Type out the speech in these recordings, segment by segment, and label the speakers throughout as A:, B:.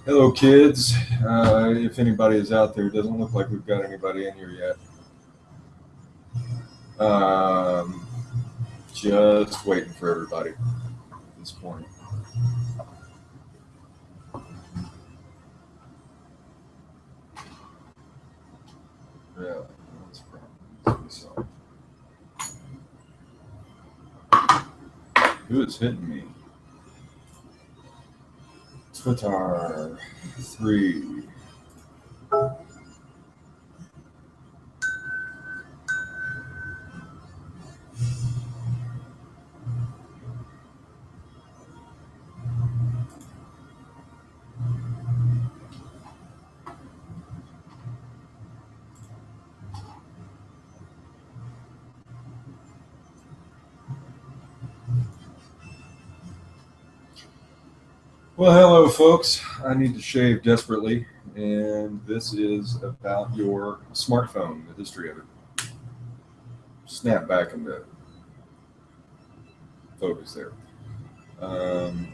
A: Hello, kids. If anybody is out there, it doesn't look like we've got anybody in here yet. Just waiting for everybody at this point. Yeah, that's a problem. Who is hitting me? Twitter 3. Well, hello, folks. I need to shave desperately, and this is about your smartphone, the history of it. Snap back into focus there.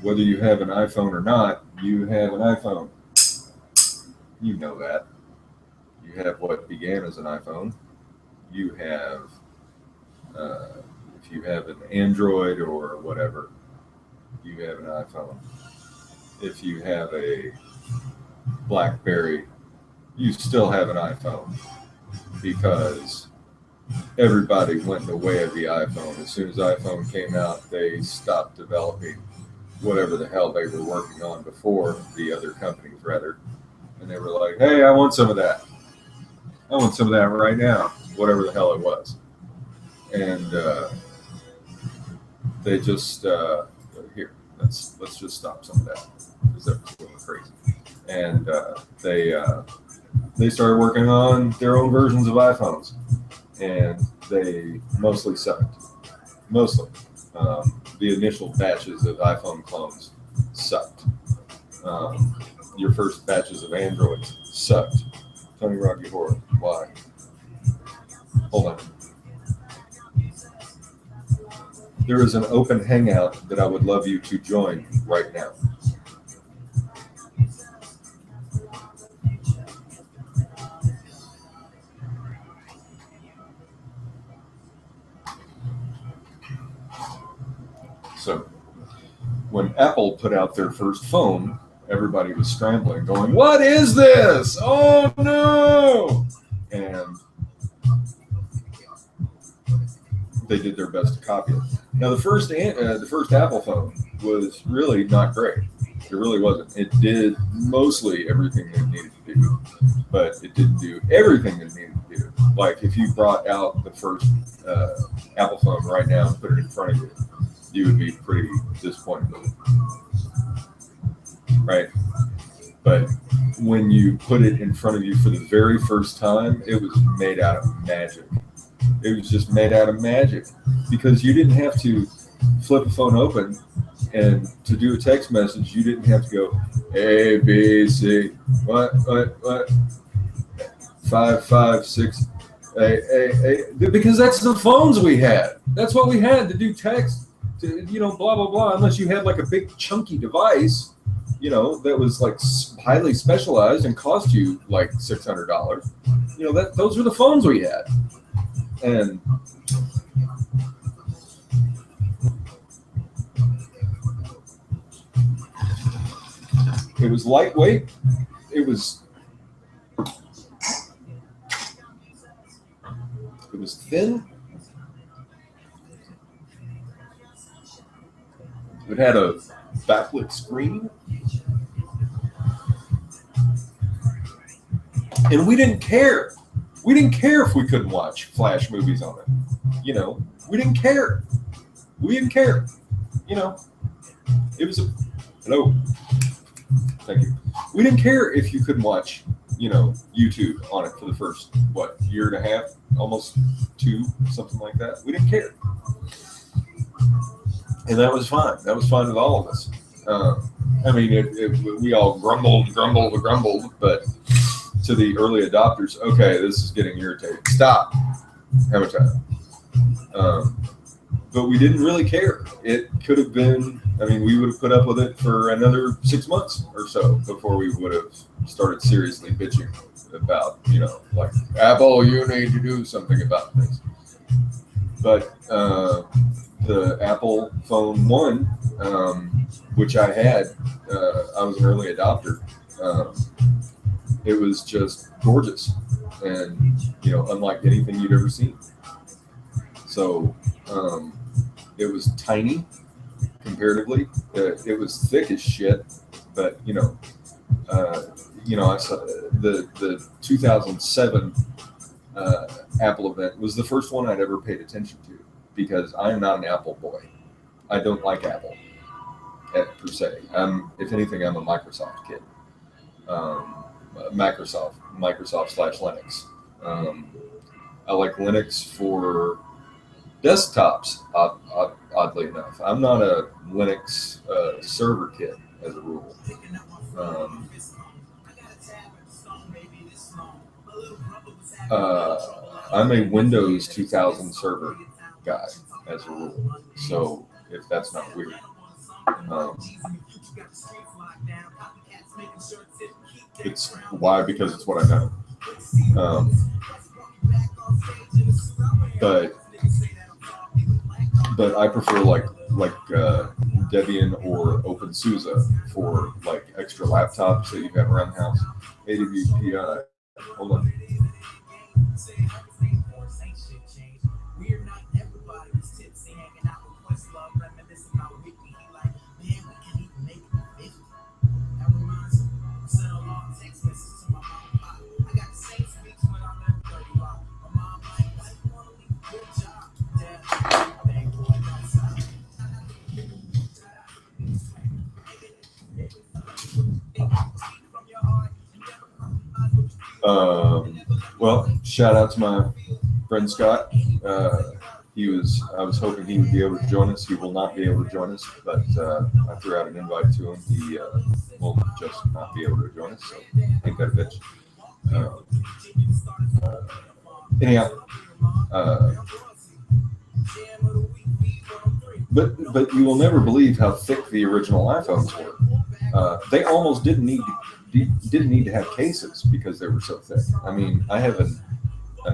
A: Whether you have an iPhone or not, you have an iPhone. You know that. You have what began as an iPhone. You have, if you have an Android or whatever, you have an iPhone. If you have a BlackBerry, you still have an iPhone, because everybody went in the way of the iPhone. As soon as iPhone came out, they stopped developing whatever the hell they were working on before, the other companies rather, and they were like, hey, I want some of that. I want some of that right now, whatever the hell it was. And they just, here, let's just stop some of that, because that was going crazy. And they started working on their own versions of iPhones, and they mostly sucked. Mostly. The initial batches of iPhone clones sucked. Your first batches of Androids sucked. Tony Rocky Horror. Why? Hold on. There is an open hangout that I would love you to join right now. So, when Apple put out their first phone, everybody was scrambling, going, what is this? Oh no! And they did their best to copy it. Now, the first Apple phone was really not great. It really wasn't. It did mostly everything that it needed to do, but it didn't do everything that it needed to do. Like, if you brought out the first Apple phone right now and put it in front of you, you would be pretty disappointed with it, right? But when you put it in front of you for the very first time, it was made out of magic. It was just made out of magic, because you didn't have to flip a phone open, and to do a text message, you didn't have to go A, B, C, what, 5, 5, 6, A, because that's the phones we had. That's what we had to do text. Blah, blah, blah, unless you had like a big chunky device, that was like highly specialized and cost you like $600. Those were the phones we had. And it was lightweight. It was thin. It had a backlit screen, and we didn't care. We didn't care if we couldn't watch Flash movies on it. We didn't care. We didn't care. It was hello. Thank you. We didn't care if you couldn't watch, YouTube on it for the first, year and a half, almost 2, something like that. We didn't care. And that was fine. That was fine with all of us. We all grumbled, but to the early adopters, okay, this is getting irritating. Stop. Have a time. but we didn't really care. It could have been, I mean, we would have put up with it for another 6 months or so before we would have started seriously bitching about, like, Apple, you need to do something about this. But the Apple Phone 1, which I had, I was an early adopter. It was just gorgeous and, unlike anything you'd ever seen. So it was tiny comparatively. It was thick as shit, but I saw the 2007 Apple event was the first one I'd ever paid attention to, because I'm not an Apple boy. I don't like Apple per se. If anything, I'm a Microsoft kid. Microsoft/Linux. I like Linux for desktops, oddly enough. I'm not a Linux server kid as a rule. I'm a Windows 2000 server guy as a rule. So if that's not weird. It's why, because it's what I know. But I prefer like Debian or OpenSUSE for like extra laptops that you have around the house. AWPI. Hold on. Well, shout out to my friend Scott. I was hoping he would be able to join us. He will not be able to join us, but I threw out an invite to him. He will just not be able to join us, so ain't that a bitch. Anyhow, but you will never believe how thick the original iPhones were. They almost didn't need to have cases because they were so thick. I mean, I have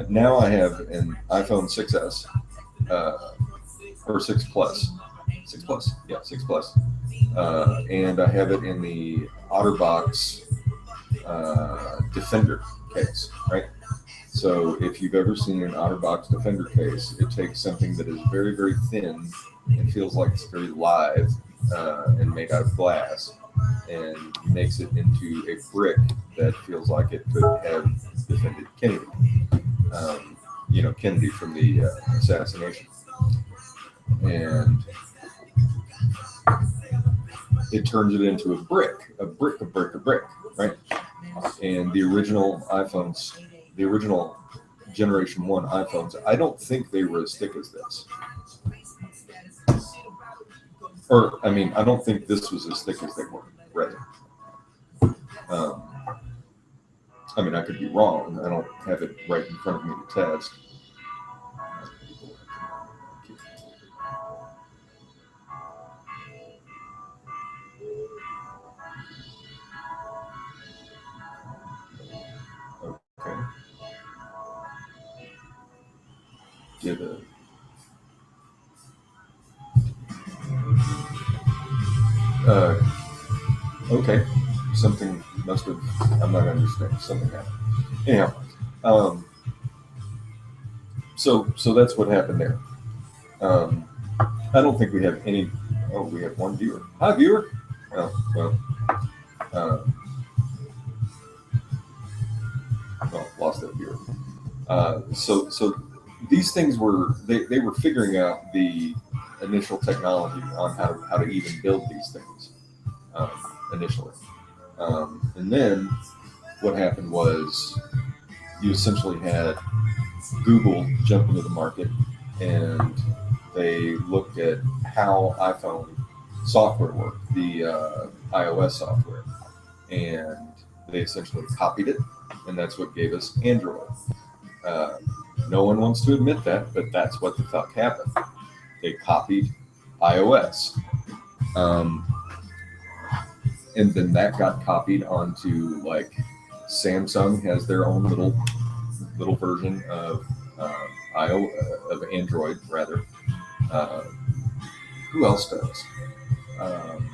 A: now I have an iPhone 6S or 6 Plus, 6 Plus, yeah, 6 Plus, and I have it in the OtterBox Defender case, right? So if you've ever seen an OtterBox Defender case, it takes something that is very, very thin and feels like it's very live and made out of glass, and makes it into a brick that feels like it could have defended Kennedy. Kennedy from the assassination. And it turns it into a brick, right? And the original iPhones, the original Generation 1 iPhones, I don't think they were as thick as this. Or, I mean, I don't think this was as thick as they were, rather. I mean, I could be wrong. I don't have it right in front of me to test. Okay. Get a... Okay. Something must have, I'm not understanding, something happened. Anyhow, so that's what happened there. I don't think we have any, we have one viewer. Hi, viewer. Oh, well, lost that viewer. So these things were, they were figuring out the initial technology on how to even build these things initially. And then what happened was you essentially had Google jump into the market, and they looked at how iPhone software worked, the iOS software, and they essentially copied it, and that's what gave us Android. No one wants to admit that, but that's what the fuck happened. they copied iOS. Um, and then that got copied onto, like, Samsung has their own little version of of Android rather. Uh, who else does? Um,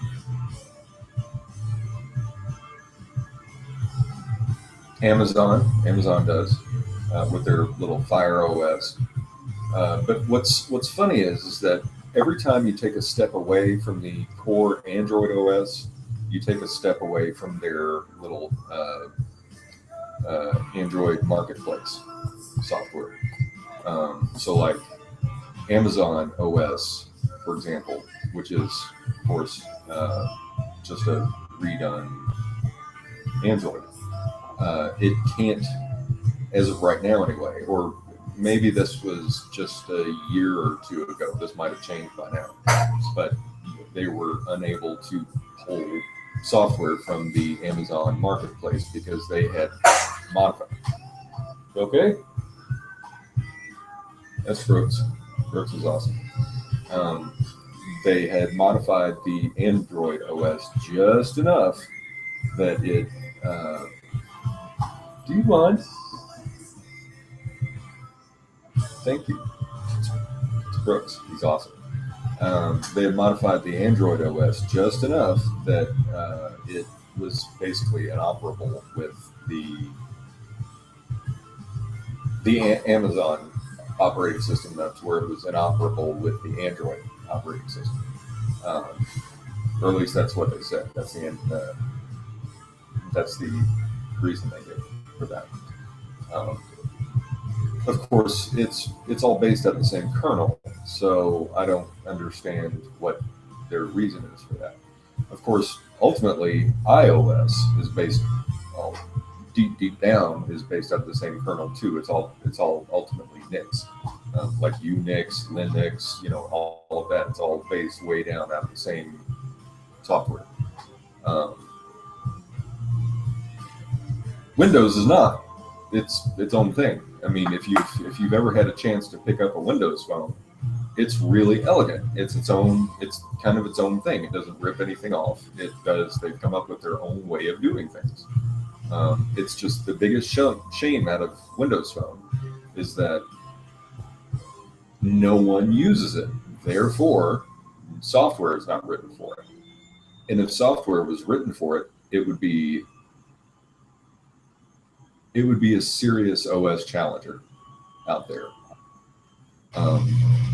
A: Amazon does with their little Fire OS. But what's funny is that every time you take a step away from the core Android OS, you take a step away from their little Android marketplace software. So like Amazon OS, for example, which is of course just a redone Android. It can't, as of right now anyway, or maybe this was just a year or two ago. This might have changed by now, but they were unable to pull software from the Amazon marketplace because they had modified. Okay, that's Brooks. Brooks is awesome. Um, they had modified the Android OS just enough that it. Do you mind? Thank you. It's Brooks. He's awesome. They had modified the Android OS just enough that it was basically inoperable with the Amazon operating system enough to where it was inoperable with the Android operating system. Or at least that's what they said. That's the reason they gave for that. Um, of course, it's all based on the same kernel, so I don't understand what their reason is for that. Of course, ultimately, iOS is based, well, deep down, is based on the same kernel too. It's all ultimately Nix, like Unix, Linux, all of that. It's all based way down out of the same software. Um, Windows is not. It's its own thing. I mean, if you've ever had a chance to pick up a Windows phone, it's really elegant. It's kind of its own thing. It doesn't rip anything off. It does. They've come up with their own way of doing things. It's just the biggest shame out of Windows Phone is that no one uses it. Therefore, software is not written for it. And if software was written for it, it would be a serious OS challenger out there.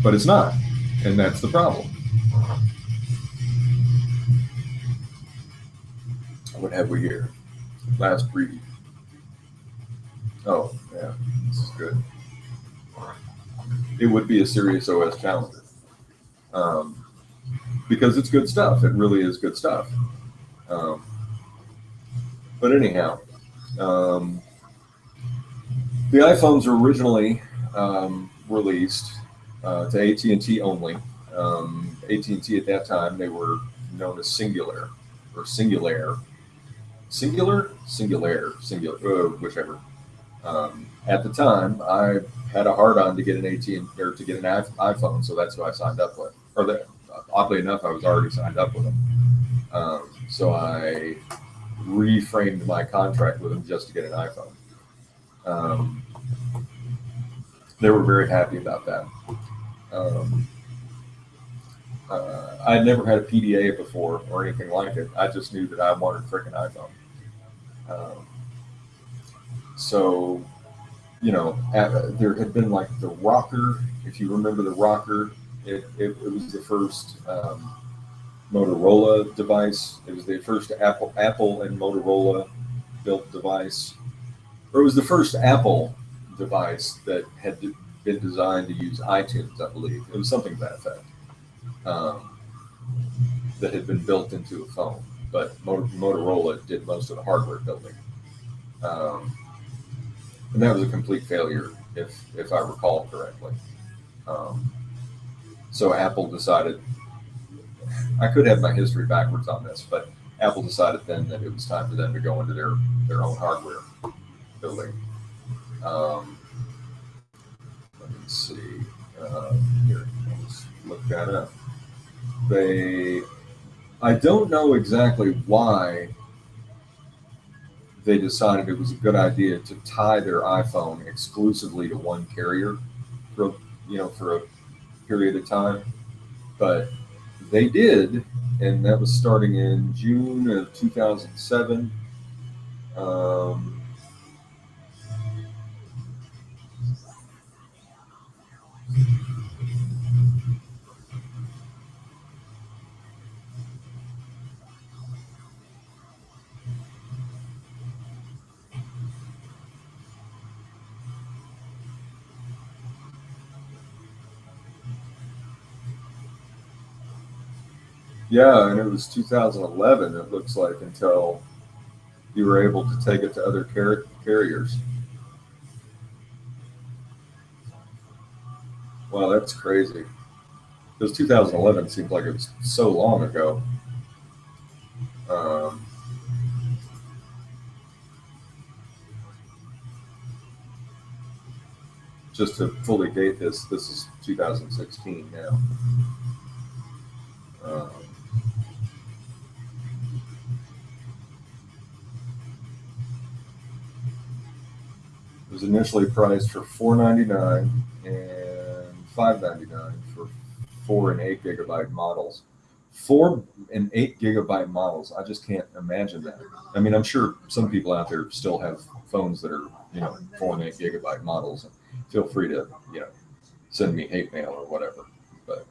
A: But it's not, and that's the problem. What have we here? Last read. Oh, yeah, this is good. It would be a serious OS challenger. Because it's good stuff. It really is good stuff. But anyhow, the iPhones were originally released to AT&T only. AT&T at that time, they were known as Singular, whichever. At the time, I had a hard-on to get an iPhone, so that's who I signed up with. Oddly enough, I was already signed up with them. So I reframed my contract with them just to get an iPhone. They were very happy about that. I had never had a PDA before or anything like it. I just knew that I wanted a freaking iPhone. So, there had been like the Rocker. If you remember the Rocker, it was the first Motorola device. It was the first Apple and Motorola built device. Or it was the first Apple device that had been designed to use iTunes, I believe. It was something to that effect. That had been built into a phone. But Motorola did most of the hardware building. And that was a complete failure, if I recall correctly. So Apple decided, I could have my history backwards on this, but Apple decided then that it was time for them to go into their own hardware building. Let me see. Here, I'll Let's look that up. I don't know exactly why they decided it was a good idea to tie their iPhone exclusively to one carrier for for a period of time, but they did, and that was starting in June of 2007. Um, yeah, and it was 2011. It looks like until you were able to take it to other carriers. Wow, that's crazy. Because 2011 seems like it was so long ago. Um, just to fully date this is 2016 now. Um, it was initially priced for $499 and $599 for 4 and 8 gigabyte models. 4 and 8 gigabyte models. I just can't imagine that. I mean, I'm sure some people out there still have phones that are 4 and 8 gigabyte models. Feel free to send me hate mail or whatever. But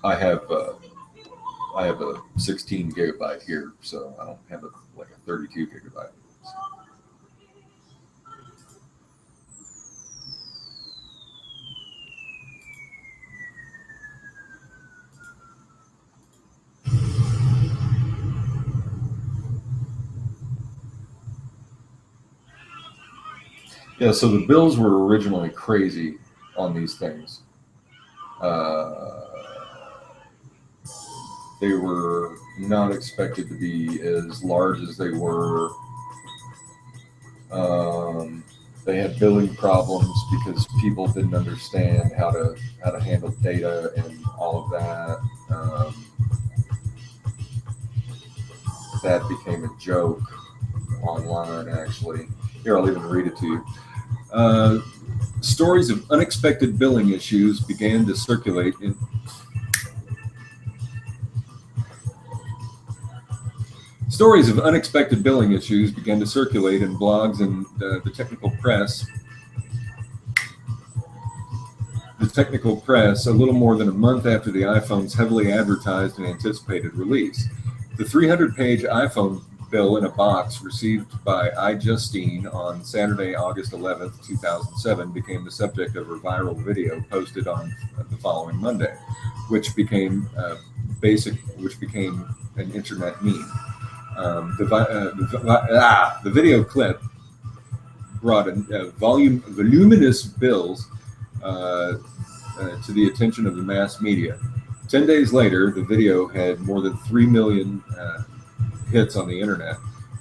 A: I have I have a 16 gigabyte here, so I don't have like a 32 gigabyte. Yeah, so the bills were originally crazy on these things. Uh, they were not expected to be as large as they were. They had billing problems because people didn't understand how to handle data and all of that. That became a joke online, actually. Here, I'll even read it to you. Uh, Stories of unexpected billing issues began to circulate in. Stories of unexpected billing issues began to circulate in blogs and the technical press. The technical press, a little more than a month after the iPhone's heavily advertised and anticipated release. The 300-page iPhone bill in a box received by iJustine on Saturday, August 11th, 2007, became the subject of a viral video posted on the following Monday, which became an internet meme. The video clip brought voluminous bills to the attention of the mass media. 10 days later, the video had more than 3 million hits on the internet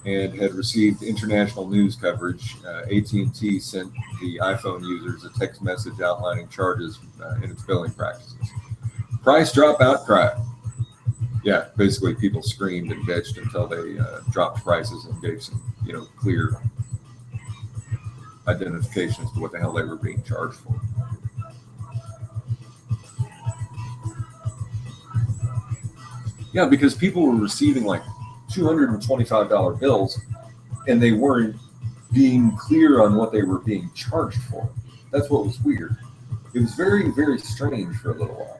A: and had received international news coverage. AT&T sent the iPhone users a text message outlining charges in its billing practices. Price drop outcry. Yeah, basically people screamed and bitched until they dropped prices and gave some, clear identification as to what the hell they were being charged for. Yeah, because people were receiving like $225 bills and they weren't being clear on what they were being charged for. That's what was weird. It was very, very strange for a little while.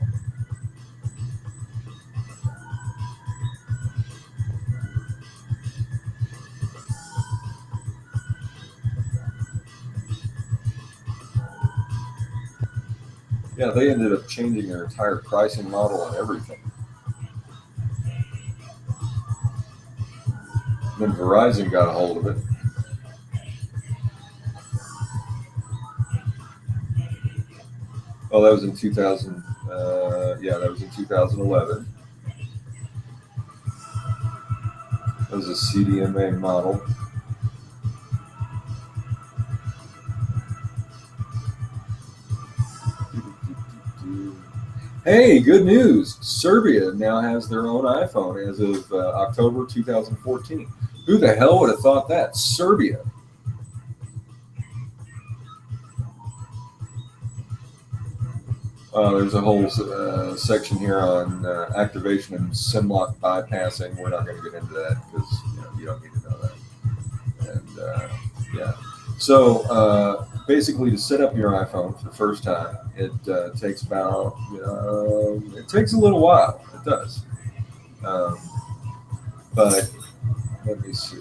A: Yeah, they ended up changing their entire pricing model and everything. Then Verizon got a hold of it. Oh, that was in 2000. That was in 2011. That was a CDMA model. Hey, good news. Serbia now has their own iPhone as of October 2014. Who the hell would have thought that? Serbia. There's a whole section here on activation and SIM-lock bypassing. We're not going to get into that because you don't need to know that. And yeah, so basically, to set up your iPhone for the first time, it takes about it takes a little while. It does, um, but let me see.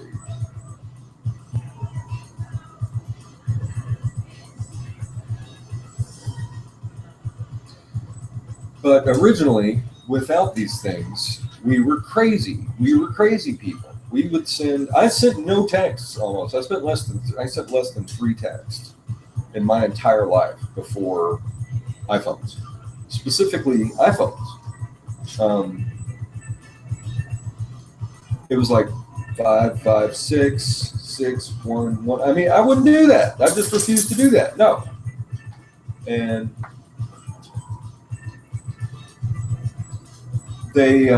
A: But originally, without these things, we were crazy. We were crazy people. We would send. I sent no texts almost. I sent less than 3 texts in my entire life before iPhones, specifically iPhones. Um, it was like 556 611. I mean, I wouldn't do that. I just refused to do that. No, and they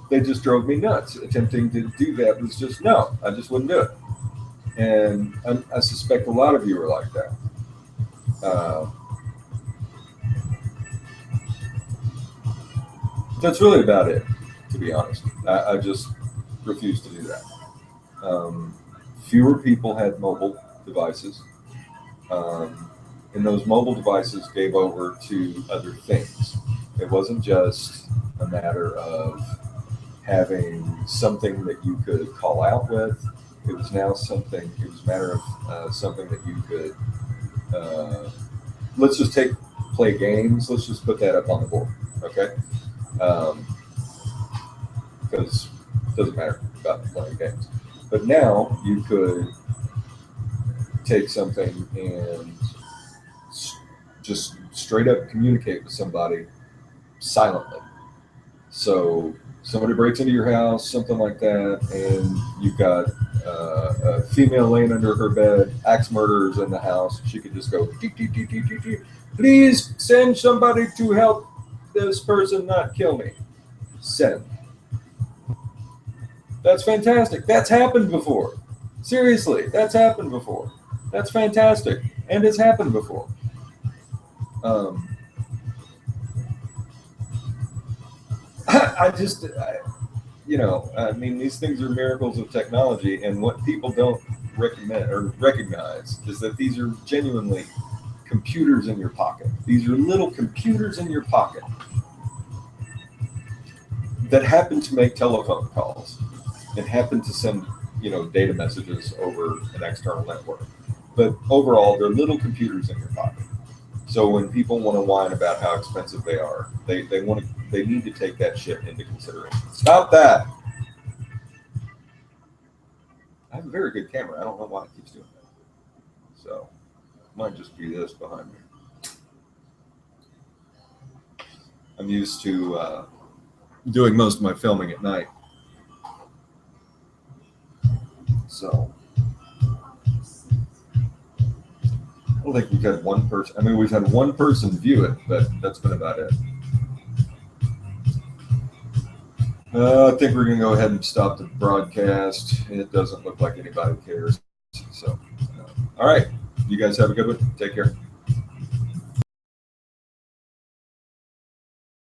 A: they just drove me nuts. Attempting to do that was just no. I just wouldn't do it. And I suspect a lot of you are like that. Uh, that's really about it, to be honest. I just refuse to do that. Um, Fewer people had mobile devices, um, and those mobile devices gave over to other things. It wasn't just a matter of having something that you could call out with. It was now something. It was a matter of something that you could. Uh, let's just play games. Let's just put that up on the board, okay? Because it doesn't matter about playing games. But now you could take something and just straight up communicate with somebody silently. So somebody breaks into your house, something like that, and you've got a female laying under her bed, axe murderers in the house. She could just go, "Dee, dee, dee, dee, dee, dee. Please send somebody to help this person not kill me." Send. That's fantastic. That's happened before. Seriously, that's happened before. That's fantastic, and it's happened before. Um, I just, I mean, these things are miracles of technology, and what people don't recommend or recognize is that these are genuinely computers in your pocket. These are little computers in your pocket that happen to make telephone calls and happen to send, data messages over an external network. But overall, they're little computers in your pocket. So when people want to whine about how expensive they are, they need to take that shit into consideration. Stop that. I have a very good camera. I don't know why it keeps doing that. So it might just be this behind me. I'm used to doing most of my filming at night. So I don't think we've had one person. I mean, we've had one person view it, but that's been about it. I think we're going to go ahead and stop the broadcast. It doesn't look like anybody cares. So, all right. You guys have a good one. Take care.